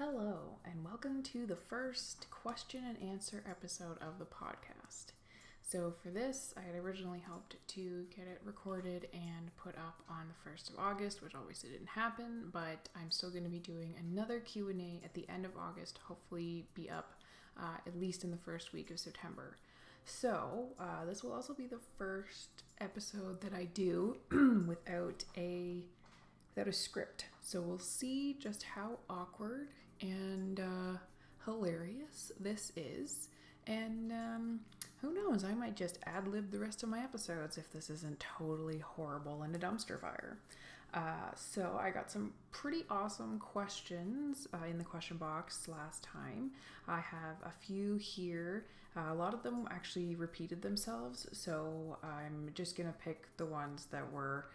Hello, and welcome to the first question and answer episode of the podcast. So for this, I had originally hoped to get it recorded and put up on the 1st of August, which obviously didn't happen, but I'm still going to be doing another Q&A at the end of August, hopefully be up at least in the first week of September. So this will also be the first episode that I do without a script. So we'll see just how awkward and hilarious this is. And who knows, I might just ad-lib the rest of my episodes if this isn't totally horrible and a dumpster fire. So I got some pretty awesome questions in the question box last time. I have a few here. A lot of them actually repeated themselves, so I'm just going to pick the ones that were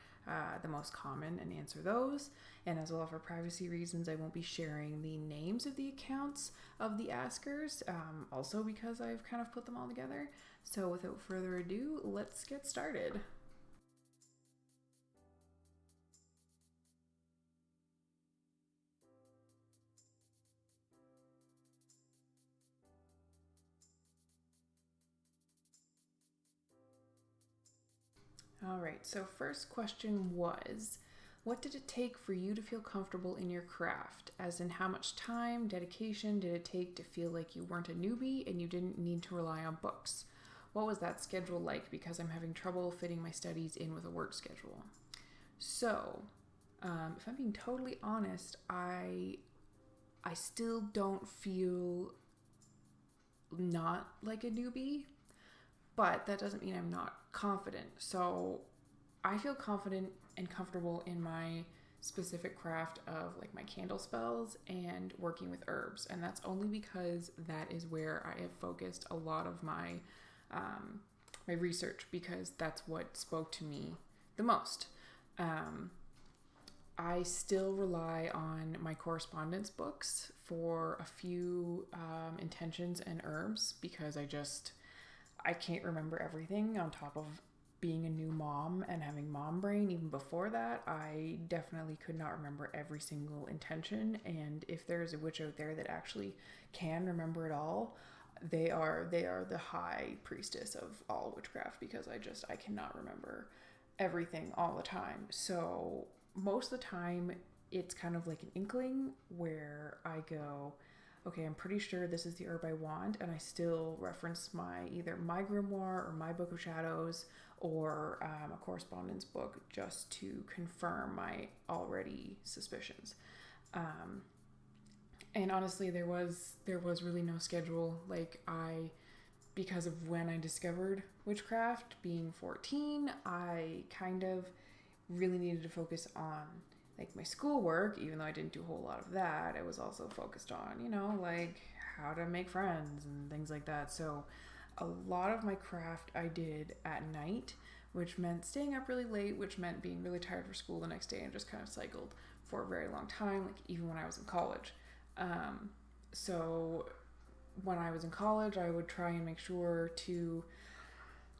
the most common and answer those. And as well, for privacy reasons, I won't be sharing the names of the accounts of the askers, also because I've kind of put them all together. So without further ado, let's get started. All right, so first question was, what did it take for you to feel comfortable in your craft? As in, how much time, dedication did it take to feel like you weren't a newbie and you didn't need to rely on books? What was that schedule like? Because I'm having trouble fitting my studies in with a work schedule. So, if I'm being totally honest, I still don't feel not like a newbie, but that doesn't mean I'm not confident. So I feel confident and comfortable in my specific craft of like my candle spells and working with herbs. And that's only because that is where I have focused a lot of my my research, because that's what spoke to me the most. I still rely on my correspondence books for a few intentions and herbs, because I can't remember everything on top of being a new mom and having mom brain. Even before that, I definitely could not remember every single intention. And if there's a witch out there that actually can remember it all, they are the high priestess of all witchcraft, because I cannot remember everything all the time. So most of the time it's kind of like an inkling where I go, okay, I'm pretty sure this is the herb I want, and I still reference either my grimoire or my book of shadows or a correspondence book just to confirm my already suspicions. And honestly, there was really no schedule. Because of when I discovered witchcraft, being 14, I kind of really needed to focus on like my schoolwork. Even though I didn't do a whole lot of that, I was also focused on, like how to make friends and things like that. So a lot of my craft I did at night, which meant staying up really late, which meant being really tired for school the next day, and just kind of cycled for a very long time, like even when I was in college. So when I was in college, I would try and make sure to,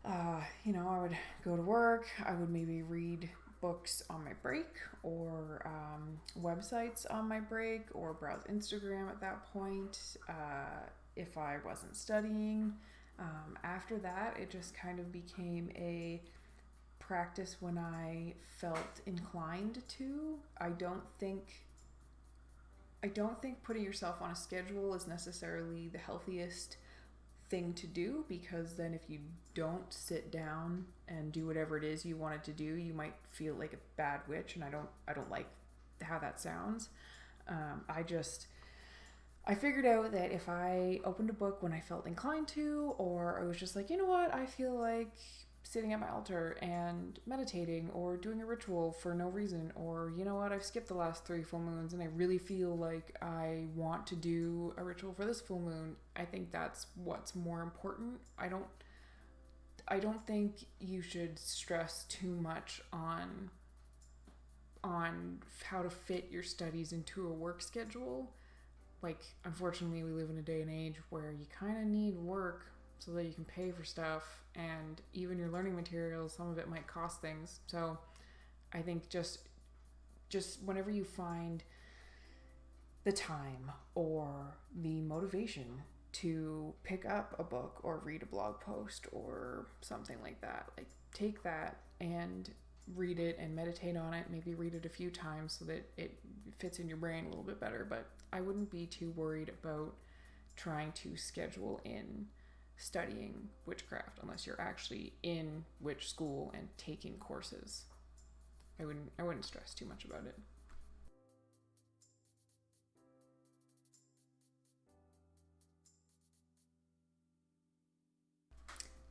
I would go to work, I would maybe read books on my break, or websites on my break, or browse Instagram at that point if I wasn't studying. After that, it just kind of became a practice when I felt inclined to. I don't think putting yourself on a schedule is necessarily the healthiest thing to do, because then if you don't sit down and do whatever it is you wanted to do, you might feel like a bad witch, and I don't like how that sounds. I figured out that if I opened a book when I felt inclined to, or I was just like, you know what, I feel like sitting at my altar and meditating or doing a ritual for no reason, or you know what, I've skipped the last 3 full moons and I really feel like I want to do a ritual for this full moon, I think that's what's more important. I don't think you should stress too much on how to fit your studies into a work schedule. Like, unfortunately, we live in a day and age where you kind of need work so that you can pay for stuff, and even your learning materials, some of it might cost things. So I think just whenever you find the time or the motivation to pick up a book or read a blog post or something like that. Like, take that and read it and meditate on it. Maybe read it a few times so that it fits in your brain a little bit better. But I wouldn't be too worried about trying to schedule in studying witchcraft unless you're actually in witch school and taking courses. I wouldn't stress too much about it.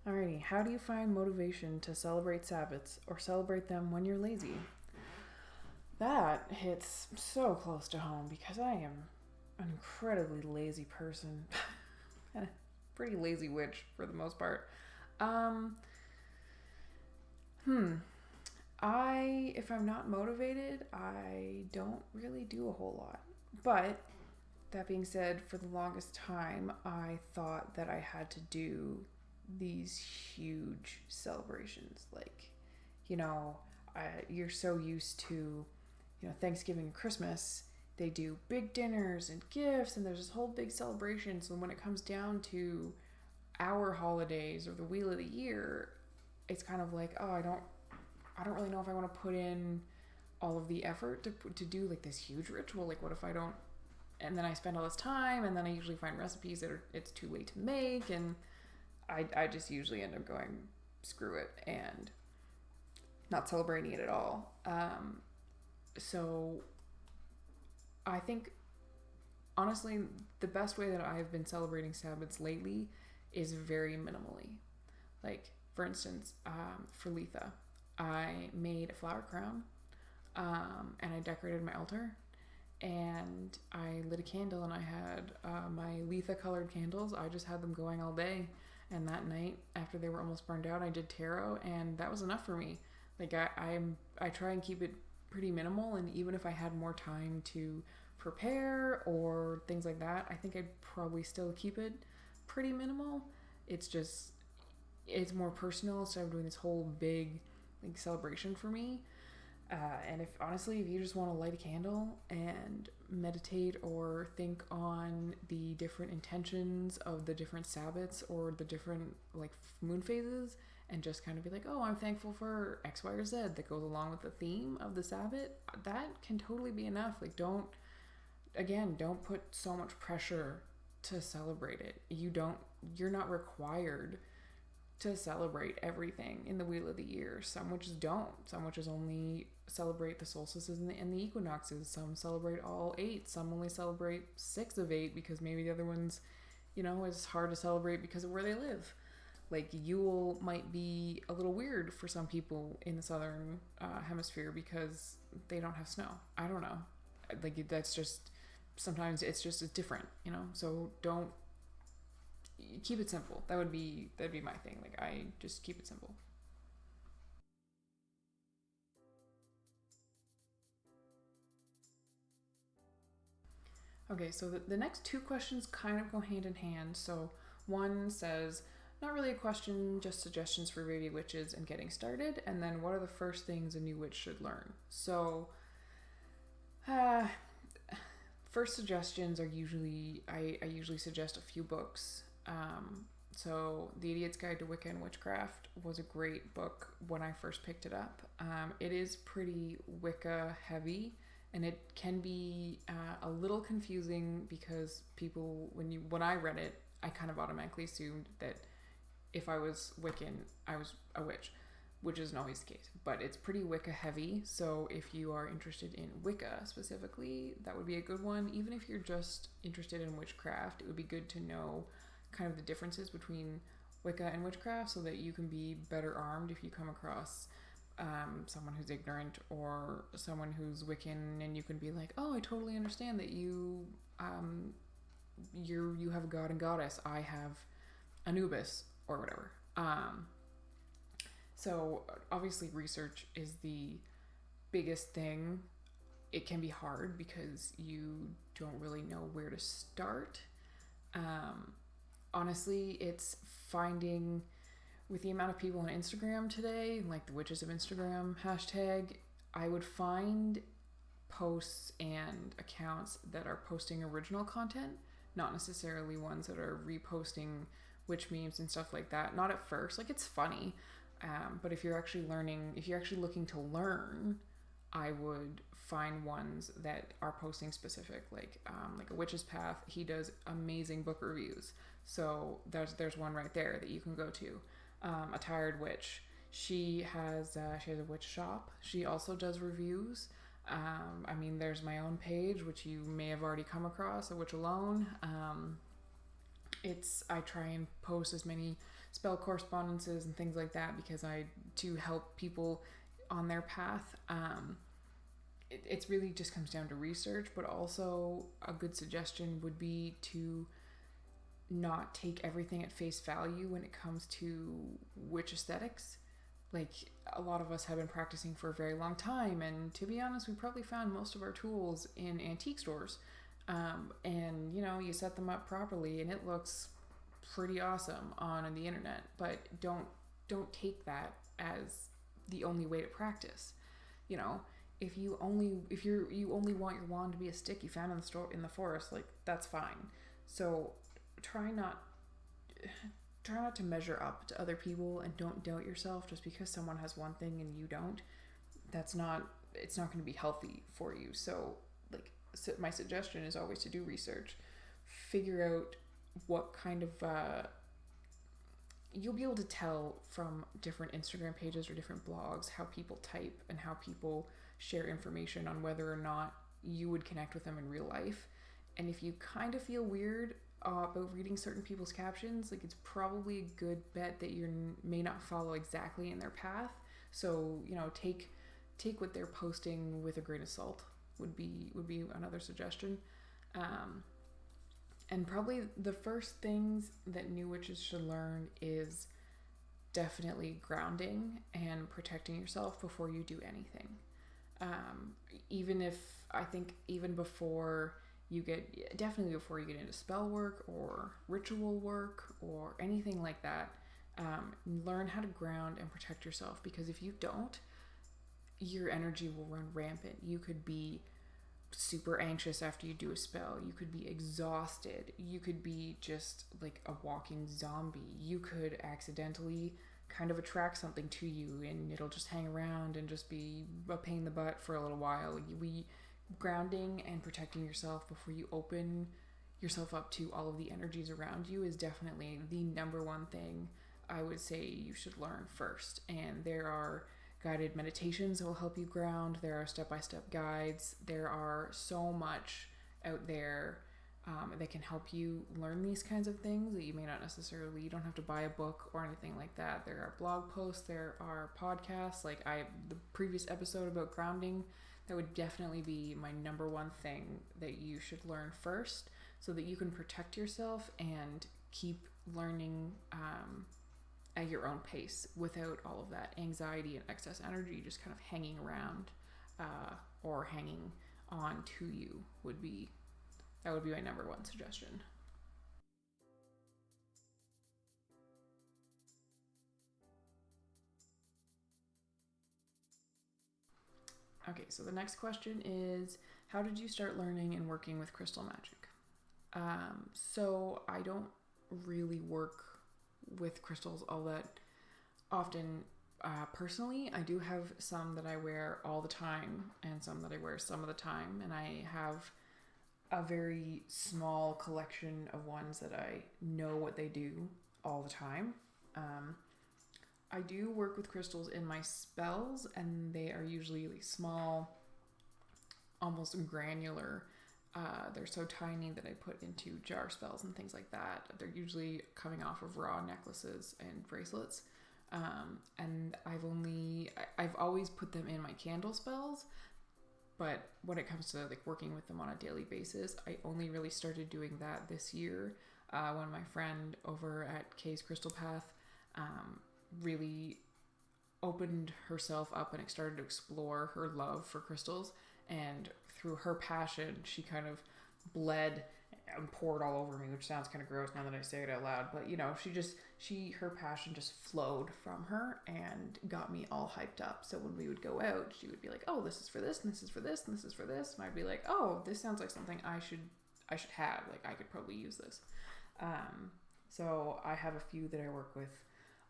Alrighty, how do you find motivation to celebrate Sabbaths or celebrate them when you're lazy? That hits so close to home because I am an incredibly lazy person. Pretty lazy witch for the most part. If I'm not motivated, I don't really do a whole lot. But that being said, for the longest time, I thought that I had to do these huge celebrations. Like, you're so used to, Thanksgiving and Christmas, they do big dinners and gifts and there's this whole big celebration. So when it comes down to our holidays or the wheel of the year, it's kind of like, oh, I don't really know if I want to put in all of the effort to do like this huge ritual. Like, what if I don't? And then I spend all this time, and then I usually find recipes that it's too late to make, and I just usually end up going, screw it, and not celebrating it at all. So I think, honestly, the best way that I've been celebrating Sabbaths lately is very minimally. Like, for instance, for Letha, I made a flower crown, and I decorated my altar, and I lit a candle, and I had my Letha colored candles. I just had them going all day, and that night, after they were almost burned out, I did tarot, and that was enough for me. Like, I try and keep it pretty minimal, and even if I had more time to prepare or things like that, I think I'd probably still keep it pretty minimal. It's more personal instead of doing this whole big celebration for me. And if you just want to light a candle and meditate or think on the different intentions of the different Sabbaths or the different moon phases, and just kind of be like, oh, I'm thankful for X, Y, or Z that goes along with the theme of the Sabbath, that can totally be enough. Like, don't put so much pressure to celebrate it. You're not required to celebrate everything in the wheel of the year. Some witches don't. Some witches only celebrate the solstices and the equinoxes. Some celebrate all 8. Some only celebrate 6 of 8 because maybe the other ones, is hard to celebrate because of where they live. Like, Yule might be a little weird for some people in the southern hemisphere because they don't have snow. I don't know. Like, that's just, sometimes it's different, So don't, keep it simple. That'd be my thing. Like, I just keep it simple. Okay, so the next 2 questions kind of go hand in hand. So one says, not really a question, just suggestions for baby witches and getting started. And then, what are the first things a new witch should learn? So, first suggestions are usually, I usually suggest a few books. So The Idiot's Guide to Wicca and Witchcraft was a great book when I first picked it up. It is pretty Wicca heavy, and it can be a little confusing because people, when I read it, I kind of automatically assumed that if I was Wiccan, I was a witch, which isn't always the case. But it's pretty Wicca heavy, so if you are interested in Wicca specifically, that would be a good one. Even if you're just interested in witchcraft, it would be good to know kind of the differences between Wicca and witchcraft so that you can be better armed if you come across someone who's ignorant or someone who's Wiccan, and you can be like, oh, I totally understand that you have a god and goddess. I have Anubis or whatever. So obviously research is the biggest thing. It can be hard because you don't really know where to start. Honestly, it's finding, with the amount of people on Instagram today, like the Witches of Instagram hashtag, I would find posts and accounts that are posting original content, not necessarily ones that are reposting witch memes and stuff like that. Not at first, like it's funny, but if you're actually looking to learn, I would find ones that are posting specific, like a Witch's Path. He does amazing book reviews, so there's one right there that you can go to. A Tired Witch, she has a witch shop. She also does reviews. There's my own page, which you may have already come across, AWitchAlone. I try and post as many spell correspondences and things like that because to help people on their path. It's really just comes down to research, but also a good suggestion would be to not take everything at face value when it comes to witch aesthetics. Like, a lot of us have been practicing for a very long time, and to be honest, we probably found most of our tools in antique stores. And you set them up properly and it looks pretty awesome on the internet, but don't take that as the only way to practice. If you only want your wand to be a stick you found in the forest, like, that's fine. So try not to measure up to other people, and don't doubt yourself just because someone has one thing and you don't. It's not going to be healthy for you. So my suggestion is always to do research, figure out what kind of you'll be able to tell from different Instagram pages or different blogs how people type and how people share information on whether or not you would connect with them in real life. And if you kind of feel weird about reading certain people's captions, like, it's probably a good bet that you may not follow exactly in their path. So take what they're posting with a grain of salt would be another suggestion. And probably the first things that new witches should learn is definitely grounding and protecting yourself before you do anything. Even before you get into spell work or ritual work or anything like that, learn how to ground and protect yourself, because if you don't, your energy will run rampant. You could be super anxious after you do a spell. You could be exhausted. You could be just like a walking zombie. You could accidentally kind of attract something to you and it'll just hang around and just be a pain in the butt for a little while. Grounding and protecting yourself before you open yourself up to all of the energies around you is definitely the number one thing I would say you should learn first. And there are guided meditations that will help you ground. There are step-by-step guides. There are so much out there that can help you learn these kinds of things that you don't have to buy a book or anything like that. There are blog posts, there are podcasts, the previous episode about grounding. That would definitely be my number one thing that you should learn first, so that you can protect yourself and keep learning at your own pace without all of that anxiety and excess energy just kind of hanging around or hanging on to you. That would be my number one suggestion. Okay, so the next question is, how did you start learning and working with crystal magic? So I don't really work with crystals all that often. Personally, I do have some that I wear all the time and some that I wear some of the time, and I have a very small collection of ones that I know what they do all the time. I do work with crystals in my spells, and they are usually small, almost granular. They're so tiny that I put into jar spells and things like that. They're usually coming off of raw necklaces and bracelets. And I've always put them in my candle spells, but when it comes to working with them on a daily basis, I only really started doing that this year, when my friend over at Kay's Crystal Path really opened herself up and started to explore her love for crystals, and through her passion she kind of bled and poured all over me, which sounds kind of gross now that I say it out loud. But her passion just flowed from her and got me all hyped up. So when we would go out, she would be like, "Oh, this is for this, and this is for this, and this is for this," and I'd be like, "Oh, this sounds like something I should have. Like, I could probably use this." So I have a few that I work with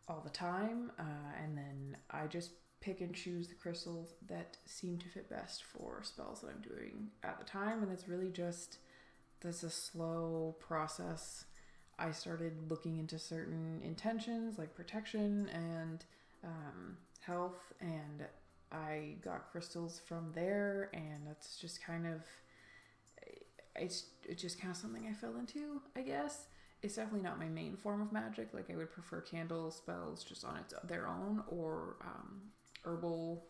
all the time, and then I just pick and choose the crystals that seem to fit best for spells that I'm doing at the time, and it's really just that's a slow process. I started looking into certain intentions like protection and health, and I got crystals from there, and that's just kind of it's just kind of something I fell into, I guess. It's definitely not my main form of magic. Like, I would prefer candle spells just on their own, or herbal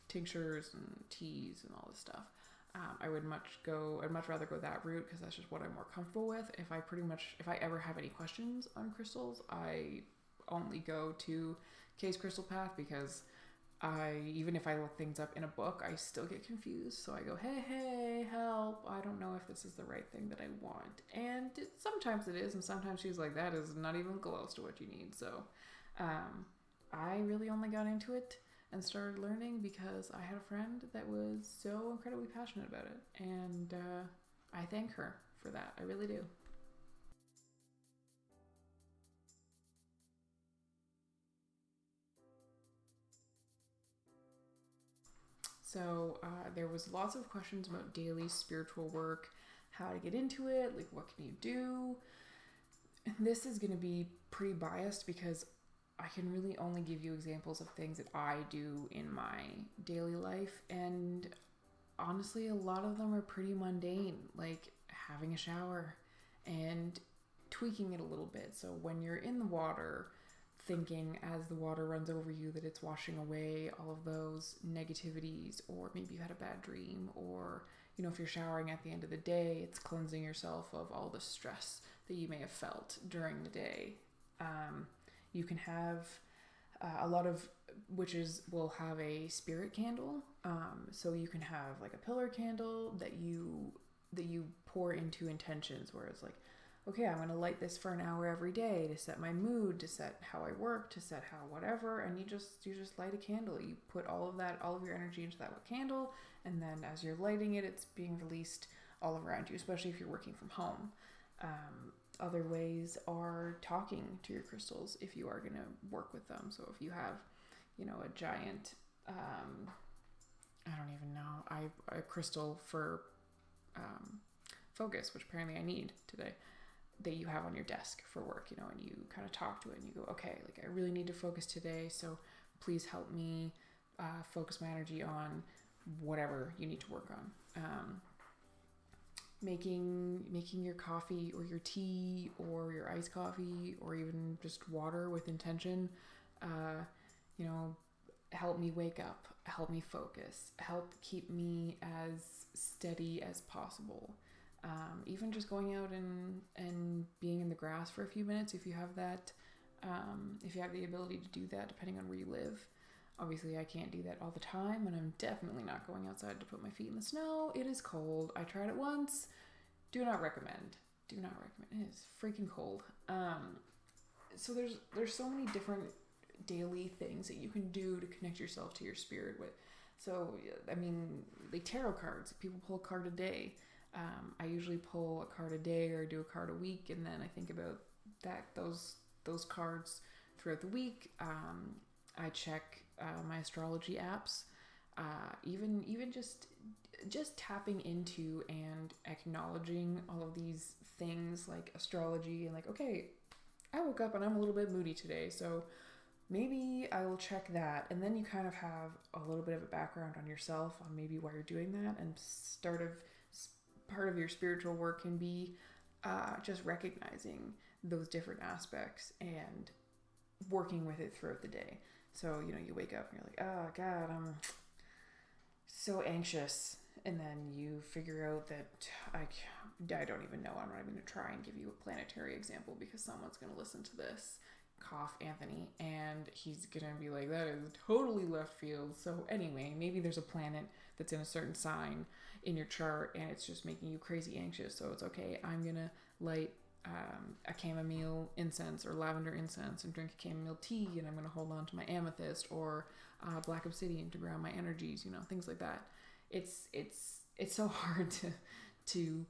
tinctures and teas and all this stuff. I'd much rather go that route because that's just what I'm more comfortable with. If I ever have any questions on crystals, I only go to Case Crystal Path, because even if I look things up in a book, I still get confused. So I go, hey, help. I don't know if this is the right thing that I want. And sometimes it is, and sometimes she's like, that is not even close to what you need. So I really only got into it and started learning because I had a friend that was so incredibly passionate about it. And I thank her for that. I really do. So there was lots of questions about daily spiritual work, how to get into it, like what can you do? And this is going to be pretty biased because I can really only give you examples of things that I do in my daily life. And honestly, a lot of them are pretty mundane, like having a shower and tweaking it a little bit. So when you're in the water, thinking as the water runs over you that it's washing away all of those negativities, or maybe you had a bad dream, or if you're showering at the end of the day, it's cleansing yourself of all the stress that you may have felt during the day. You can have a lot of witches will have a spirit candle, so you can have like a pillar candle that you pour into intentions, where it's like, okay, I'm going to light this for an hour every day to set my mood, to set how I work, to set how whatever, and you just light a candle. You put all of your energy into that candle, and then as you're lighting it, it's being released all around you, especially if you're working from home. Other ways are talking to your crystals if you are going to work with them. So if you have, a giant, I don't even know, a crystal for focus, which apparently I need today, that you have on your desk for work, and you kind of talk to it and you go, okay, like I really need to focus today, so please help me focus my energy on whatever you need to work on. Making your coffee or your tea or your iced coffee or even just water with intention, help me wake up, help me focus, help keep me as steady as possible. Even just going out and being in the grass for a few minutes, if you have that, if you have the ability to do that, depending on where you live. Obviously, I can't do that all the time, and I'm definitely not going outside to put my feet in the snow. It is cold. I tried it once. Do not recommend. It is freaking cold. So there's so many different daily things that you can do to connect yourself to your spirit with. So, I mean, like tarot cards. People pull a card a day. I usually pull a card a day or do a card a week, and then I think about those cards throughout the week. I check my astrology apps. Even just tapping into and acknowledging all of these things like astrology, and like, okay, I woke up and I'm a little bit moody today, so maybe I will check that. And then you kind of have a little bit of a background on yourself on maybe why you're doing that, and part of your spiritual work can be just recognizing those different aspects and working with it throughout the day. So, you wake up and you're like, oh God, I'm so anxious. And then you figure out that I don't even know. I'm not even going to try and give you a planetary example because someone's going to listen to this, cough Anthony, and he's going to be like, that is totally left field. So anyway, maybe there's a planet that's in a certain sign in your chart and it's just making you crazy anxious. So it's okay, I'm gonna light a chamomile incense or lavender incense and drink a chamomile tea, and I'm gonna hold on to my amethyst or black obsidian to ground my energies, things like that. It's so hard to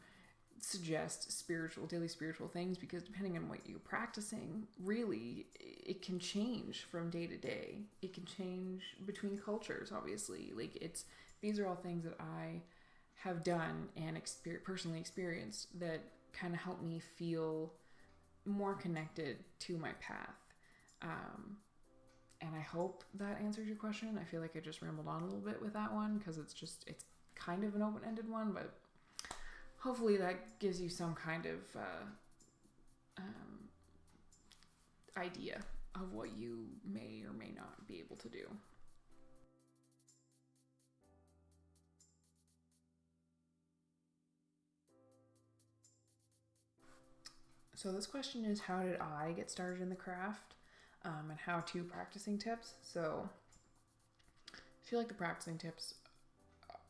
suggest daily spiritual things, because depending on what you're practicing, really it can change from day to day. It can change between cultures, obviously. These are all things that I have done and personally experienced that kind of help me feel more connected to my path. And I hope that answers your question. I feel like I just rambled on a little bit with that one, because it's kind of an open-ended one, but hopefully that gives you some kind of idea of what you may or may not be able to do. So this question is, how did I get started in the craft, and how-to practicing tips. So I feel like the practicing tips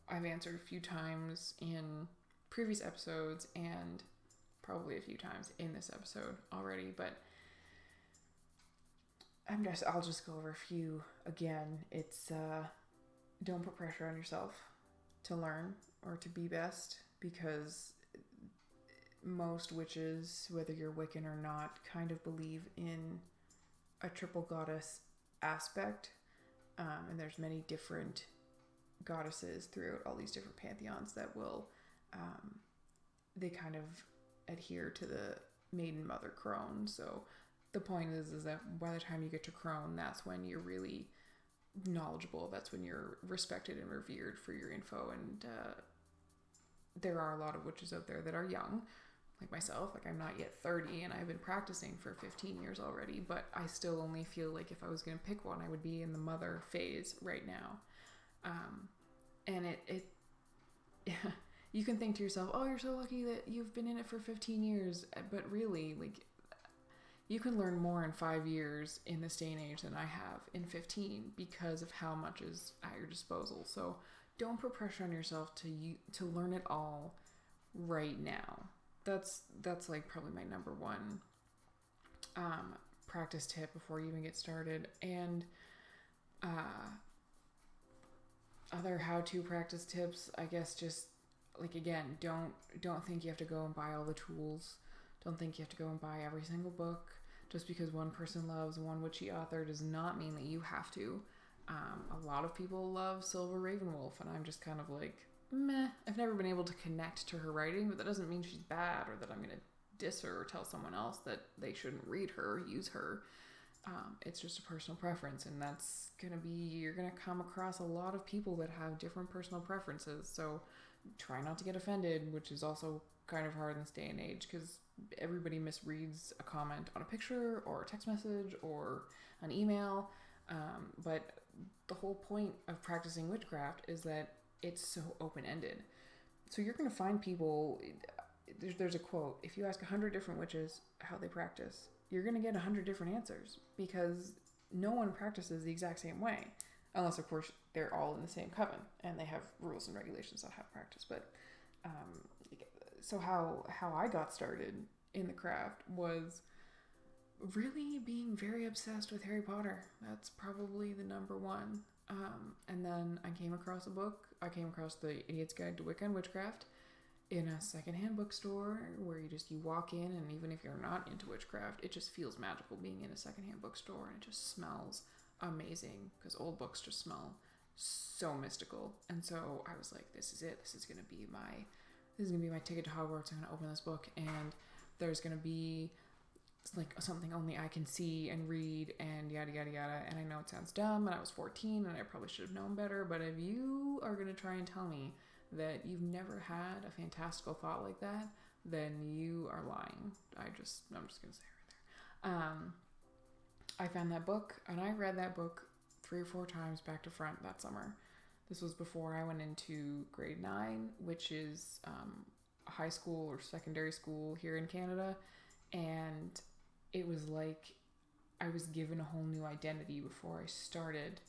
I've answered a few times in previous episodes and probably a few times in this episode already, but I'll just go over a few again. It's don't put pressure on yourself to learn or to be best, because most witches, whether you're Wiccan or not, kind of believe in a triple goddess aspect, and there's many different goddesses throughout all these different pantheons that will they kind of adhere to the maiden mother crone. So the point is that by the time you get to crone, that's when you're really knowledgeable. That's when you're respected and revered for your info. And there are a lot of witches out there that are young, like myself. Like, I'm not yet 30 and I've been practicing for 15 years already, but I still only feel like if I was going to pick one, I would be in the mother phase right now. And it you can think to yourself, oh, you're so lucky that you've been in it for 15 years. But really, you can learn more in 5 years in this day and age than I have in 15, because of how much is at your disposal. So don't put pressure on yourself to learn it all right now. That's probably my number one practice tip before you even get started. And other how-to practice tips, I guess, just again, don't think you have to go and buy all the tools. Don't think you have to go and buy every single book. Just because one person loves one witchy author does not mean that you have to. A lot of people love Silver Ravenwolf, and I'm just kind of meh. I've never been able to connect to her writing, but that doesn't mean she's bad or that I'm going to diss her or tell someone else that they shouldn't read her or use her. It's just a personal preference, and you're going to come across a lot of people that have different personal preferences. So try not to get offended, which is also kind of hard in this day and age, because everybody misreads a comment on a picture or a text message or an email. But the whole point of practicing witchcraft is that it's so open-ended. So you're going to find people, there's a quote, if you ask 100 different witches how they practice, you're going to get 100 different answers, because no one practices the exact same way. Unless, of course, they're all in the same coven and they have rules and regulations on how to practice. But so how I got started in the craft was really being very obsessed with Harry Potter. That's probably the number one. And then I came across a book. I came across The Idiot's Guide to Wicca and Witchcraft in a secondhand bookstore, where you walk in, and even if you're not into witchcraft, it just feels magical being in a secondhand bookstore, and it just smells amazing, because old books just smell so mystical. And so I was like, this is it. This is gonna be my ticket to Hogwarts. I'm gonna open this book, and there's gonna be something only I can see and read, and yada yada yada. And I know it sounds dumb, and I was 14 and I probably should have known better, but if you are gonna try and tell me that you've never had a fantastical thought like that, then you are lying. I'm just gonna say right there. I found that book, and I read that book 3 or 4 times back to front that summer. This was before I went into grade 9, which is high school or secondary school here in Canada. And it was like I was given a whole new identity before I started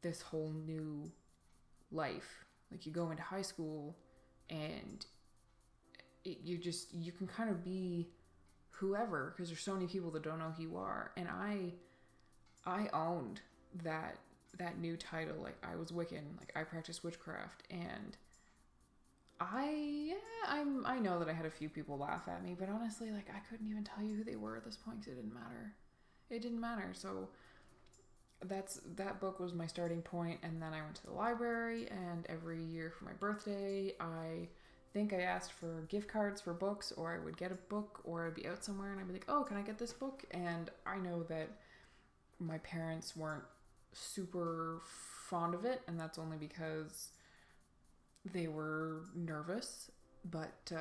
this whole new life like you go into high school and you can kind of be whoever, because there's so many people that don't know who you are. And I owned that new title. Like, I was Wiccan, like I practiced witchcraft, and I know that I had a few people laugh at me, but honestly, like, I couldn't even tell you who they were at this point, because it didn't matter. So that book was my starting point. And then I went to the library, and every year for my birthday, I think I asked for gift cards for books, or I would get a book, or I'd be out somewhere and I'd be like, oh, can I get this book? And I know that my parents weren't super fond of it, and that's only because they were nervous. But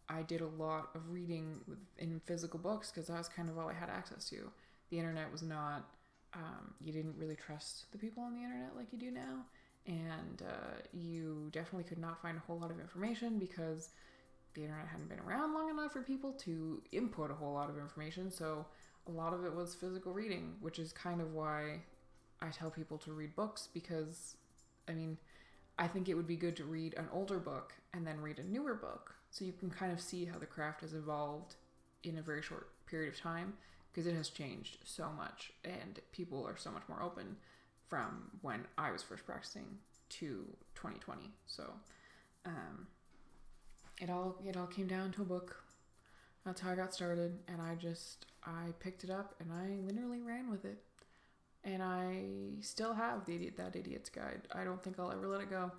I did a lot of reading in physical books, because that was kind of all I had access to. The internet was not, you didn't really trust the people on the internet like you do now. And you definitely could not find a whole lot of information, because the internet hadn't been around long enough for people to input a whole lot of information. So a lot of it was physical reading, which is kind of why I tell people to read books, because, I mean, I think it would be good to read an older book and then read a newer book, so you can kind of see how the craft has evolved in a very short period of time, because it has changed so much, and people are so much more open from when I was first practicing to 2020. So it all came down to a book. That's how I got started, and I picked it up and I literally ran with it. And I still have that Idiot's Guide. I don't think I'll ever let it go.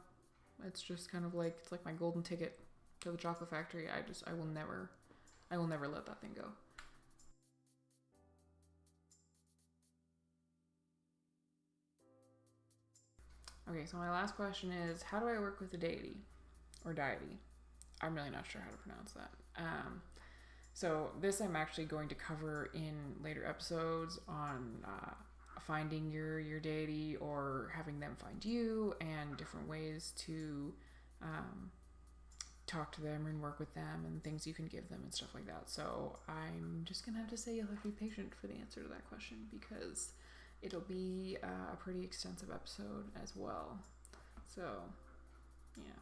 It's just kind of like, it's like my golden ticket to the chocolate factory. I will never let that thing go. Okay, so my last question is, how do I work with a deity or deity? I'm really not sure how to pronounce that. So this I'm actually going to cover in later episodes on finding your deity, or having them find you, and different ways to talk to them and work with them, and things you can give them and stuff like that. So I'm just gonna have to say you'll have to be patient for the answer to that question, because it'll be a pretty extensive episode as well. So, yeah.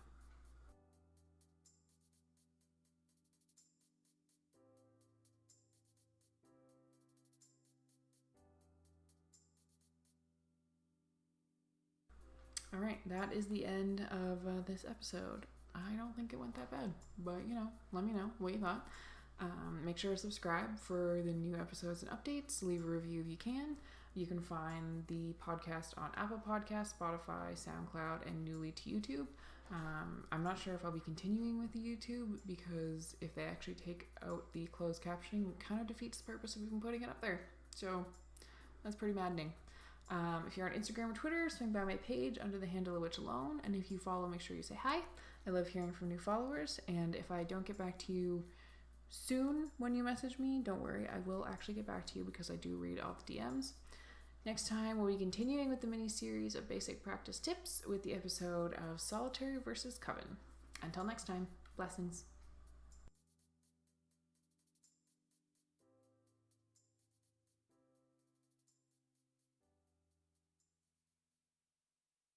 All right, that is the end of this episode. I don't think it went that bad, but let me know what you thought. Make sure to subscribe for the new episodes and updates. Leave a review if you can. You can find the podcast on Apple Podcasts, Spotify, SoundCloud, and newly to YouTube. I'm not sure if I'll be continuing with the YouTube, because if they actually take out the closed captioning, it kind of defeats the purpose of even putting it up there. So that's pretty maddening. If you're on Instagram or Twitter, swing by my page under the handle AWitchAlone. And if you follow, make sure you say hi. I love hearing from new followers. And if I don't get back to you soon when you message me, don't worry. I will actually get back to you, because I do read all the DMs. Next time, we'll be continuing with the mini-series of basic practice tips with the episode of Solitary versus Coven. Until next time, blessings.